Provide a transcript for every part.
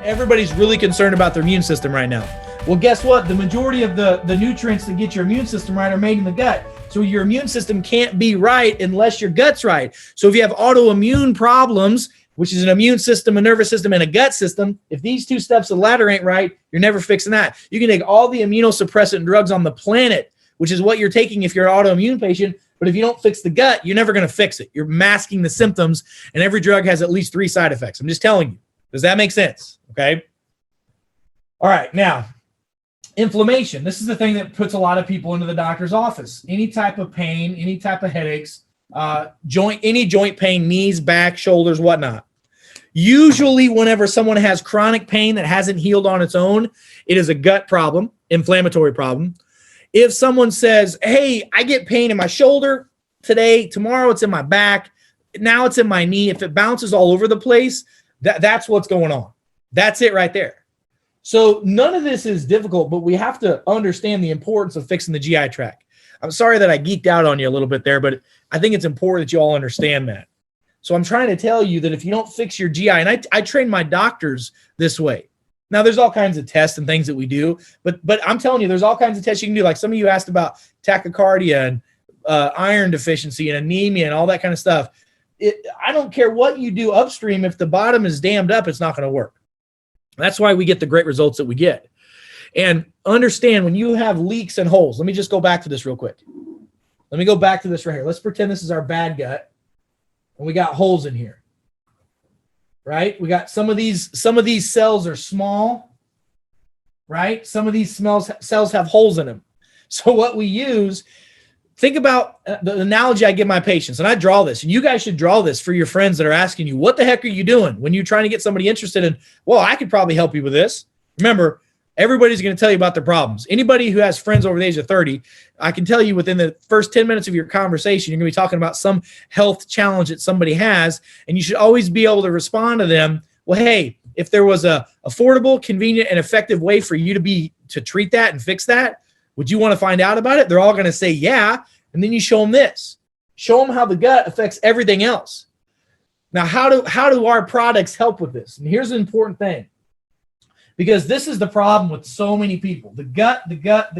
Everybody's really concerned about their immune system right now. Well, guess what? The majority of the nutrients that get your immune system right are made in the gut. So your immune system can't be right unless your gut's right. So if you have autoimmune problems, which is an immune system, a nervous system, and a gut system, if these two steps of the ladder ain't right, you're never fixing that. You can take all the immunosuppressant drugs on the planet, which is what you're taking if you're an autoimmune patient, but if you don't fix the gut, you're never going to fix it. You're masking the symptoms, and every drug has at least 3 side effects. I'm just telling you. Does that make sense? Okay. All right. Now, inflammation. This is the thing that puts a lot of people into the doctor's office. Any type of pain, any type of headaches, any joint pain, knees, back, shoulders, whatnot. Usually whenever someone has chronic pain that hasn't healed on its own, it is a gut problem, inflammatory problem. If someone says, hey, I get pain in my shoulder today, tomorrow it's in my back, now it's in my knee, if it bounces all over the place, that's what's going on. That's it right there. So none of this is difficult, but we have to understand the importance of fixing the GI tract. I'm sorry that I geeked out on you a little bit there, but I think it's important that you all understand that. So I'm trying to tell you that if you don't fix your GI, and I train my doctors this way. Now, there's all kinds of tests and things that we do, but I'm telling you, there's all kinds of tests you can do. Like some of you asked about tachycardia and iron deficiency and anemia and all that kind of stuff. I don't care what you do upstream. If the bottom is dammed up, it's not going to work. That's why we get the great results that we get. And understand when you have leaks and holes, let me just go back to this real quick. Let me go back to this right here. Let's pretend this is our bad gut and we got holes in here, right? We got some of these cells are small, right? Some of these cells have holes in them. So what we use, think about the analogy I give my patients, and I draw this, and you guys should draw this for your friends that are asking you, what the heck are you doing when you're trying to get somebody interested in, well, I could probably help you with this. Remember, everybody's going to tell you about their problems. Anybody who has friends over the age of 30, I can tell you within the first 10 minutes of your conversation, you're going to be talking about some health challenge that somebody has, and you should always be able to respond to them. Well, hey, if there was a affordable, convenient, and effective way for you to treat that and fix that, would you want to find out about it? They're all going to say, yeah. And then you show them this. Show them how the gut affects everything else. Now, how do our products help with this? And here's an important thing. Because this is the problem with so many people. The gut. Because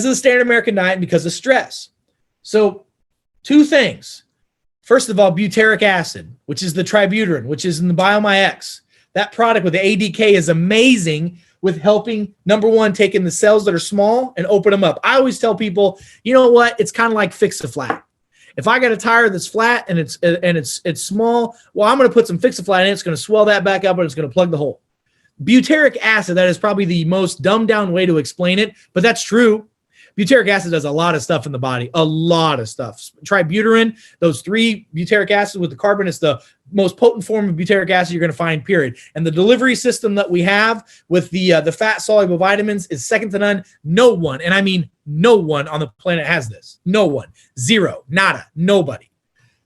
of the standard American diet and because of stress. So 2 things. First of all, butyric acid, which is the tributyrin, which is in the BioMy X. That product with the ADK is amazing with helping, number 1, taking the cells that are small and open them up. I always tell people, you know what? It's kind of like Fix-A-Flat. If I got a tire that's flat and it's small, well, I'm going to put some Fix-A-Flat in it. It's going to swell that back up and it's going to plug the hole. Butyric acid, that is probably the most dumbed down way to explain it, but that's true. Butyric acid does a lot of stuff in the body, a lot of stuff. Tributyrin, those 3 butyric acids with the carbon, is the most potent form of butyric acid you're going to find, period. And the delivery system that we have with the fat-soluble vitamins is second to none. No one, and I mean no one on the planet has this. No one. Zero. Nada. Nobody.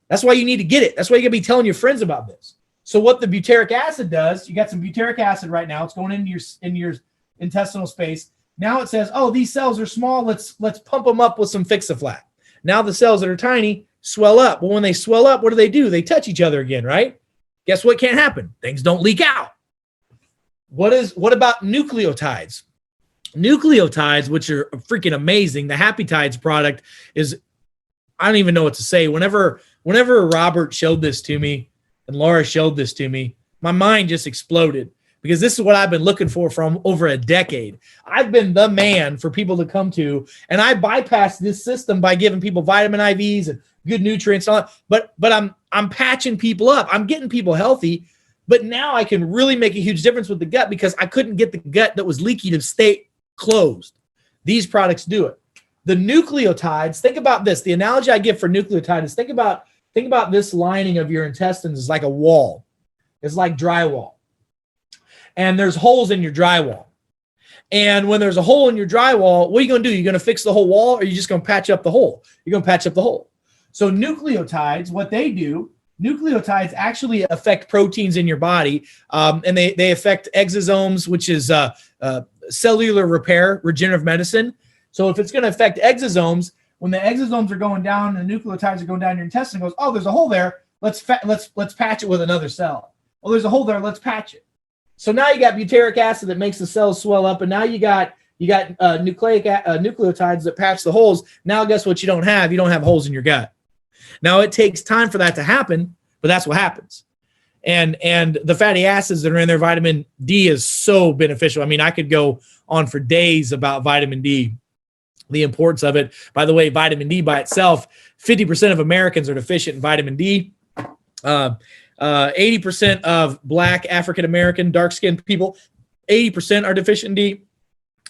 That's why you need to get it. That's why you got to be telling your friends about this. So what the butyric acid does, you got some butyric acid right now. It's going into your intestinal space. Now it says, oh, these cells are small. Let's pump them up with some Fix-A-Flat. Now the cells that are tiny swell up. Well, when they swell up, what do? They touch each other again, right? Guess what can't happen? Things don't leak out. What about nucleotides? Nucleotides, which are freaking amazing. The Happy Tides product is, I don't even know what to say. Whenever Robert showed this to me and Laura showed this to me, my mind just exploded. Because this is what I've been looking for over a decade. I've been the man for people to come to, and I bypass this system by giving people vitamin IVs and good nutrients and all that. But I'm patching people up. I'm getting people healthy. But now I can really make a huge difference with the gut because I couldn't get the gut that was leaky to stay closed. These products do it. The nucleotides, think about this. The analogy I give for nucleotide is think about this lining of your intestines is like a wall. It's like drywall. And there's holes in your drywall. And when there's a hole in your drywall, what are you going to do? You're going to fix the whole wall, or are you just going to patch up the hole? You're going to patch up the hole. So nucleotides, what they do, nucleotides actually affect proteins in your body, and they affect exosomes, which is cellular repair, regenerative medicine. So if it's going to affect exosomes, when the exosomes are going down and the nucleotides are going down your intestine, it goes, oh, there's a hole there. Let's patch it with another cell. Oh, there's a hole there. Let's patch it. So now you got butyric acid that makes the cells swell up, and now you got nucleotides that patch the holes. Now guess what you don't have? You don't have holes in your gut. Now it takes time for that to happen, but that's what happens. And the fatty acids that are in there, vitamin D is so beneficial. I mean, I could go on for days about vitamin D, the importance of it. By the way, vitamin D by itself, 50% of Americans are deficient in vitamin D. 80% of Black, African-American, dark-skinned people, 80% are deficient in D.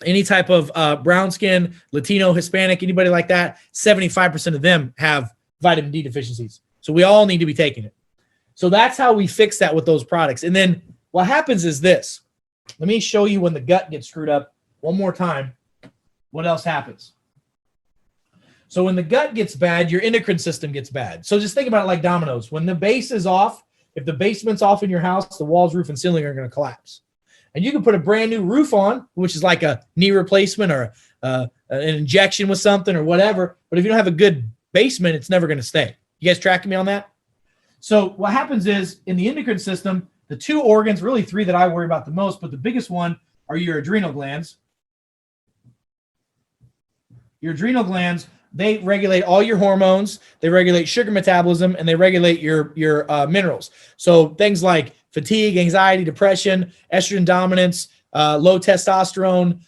Any type of brown skin, Latino, Hispanic, anybody like that, 75% of them have vitamin D deficiencies. So we all need to be taking it. So that's how we fix that with those products. And then what happens is this. Let me show you when the gut gets screwed up one more time. What else happens? So when the gut gets bad, your endocrine system gets bad. So just think about it like dominoes. When the base is off, if the basement's off in your house, the walls, roof, and ceiling are going to collapse. And you can put a brand new roof on, which is like a knee replacement or an injection with something or whatever. But if you don't have a good basement, it's never going to stay. You guys tracking me on that? So what happens is in the endocrine system, the two organs, really three that I worry about the most, but the biggest one are your adrenal glands. Your adrenal glands, they regulate all your hormones, they regulate sugar metabolism, and they regulate your minerals. So things like fatigue, anxiety, depression, estrogen dominance, low testosterone.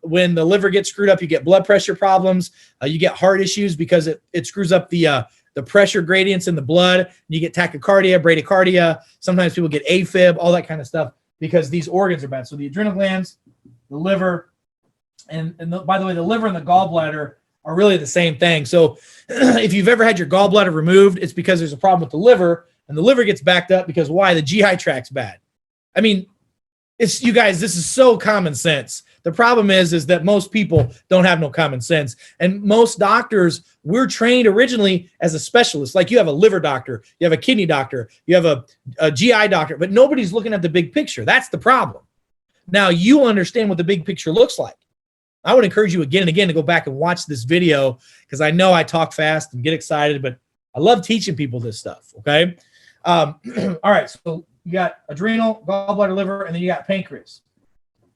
When the liver gets screwed up, you get blood pressure problems. You get heart issues because it screws up the pressure gradients in the blood. You get tachycardia, bradycardia. Sometimes people get AFib, all that kind of stuff because these organs are bad. So the adrenal glands, the liver, by the way, the liver and the gallbladder are really the same thing. So if you've ever had your gallbladder removed, it's because there's a problem with the liver, and the liver gets backed up because why? The GI tract's bad. I mean, you guys, this is so common sense. The problem is that most people don't have no common sense. And most doctors, we're trained originally as a specialist. Like you have a liver doctor, you have a kidney doctor, you have a GI doctor, but nobody's looking at the big picture. That's the problem. Now you understand what the big picture looks like. I would encourage you again and again to go back and watch this video because I know I talk fast and get excited, but I love teaching people this stuff, okay? All right, so you got adrenal, gallbladder, liver, and then you got pancreas.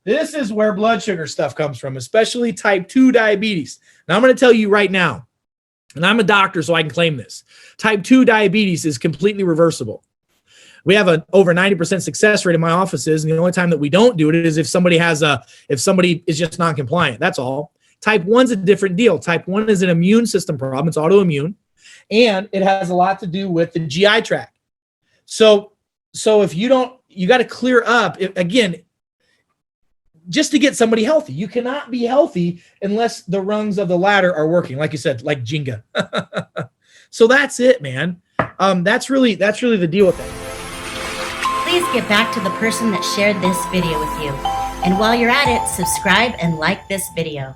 This is where blood sugar stuff comes from, especially type 2 diabetes. Now, I'm going to tell you right now, and I'm a doctor, so I can claim this. Type 2 diabetes is completely reversible. We have an over 90% success rate in my offices, and the only time that we don't do it is if somebody is just non-compliant. That's all. Type 1's a different deal. Type 1 is an immune system problem. It's autoimmune, and it has a lot to do with the GI tract. So if you got to clear up, again, just to get somebody healthy. You cannot be healthy unless the rungs of the ladder are working, like you said, like Jenga. So that's it, man. That's really the deal with that. Please get back to the person that shared this video with you. And while you're at it, subscribe and like this video.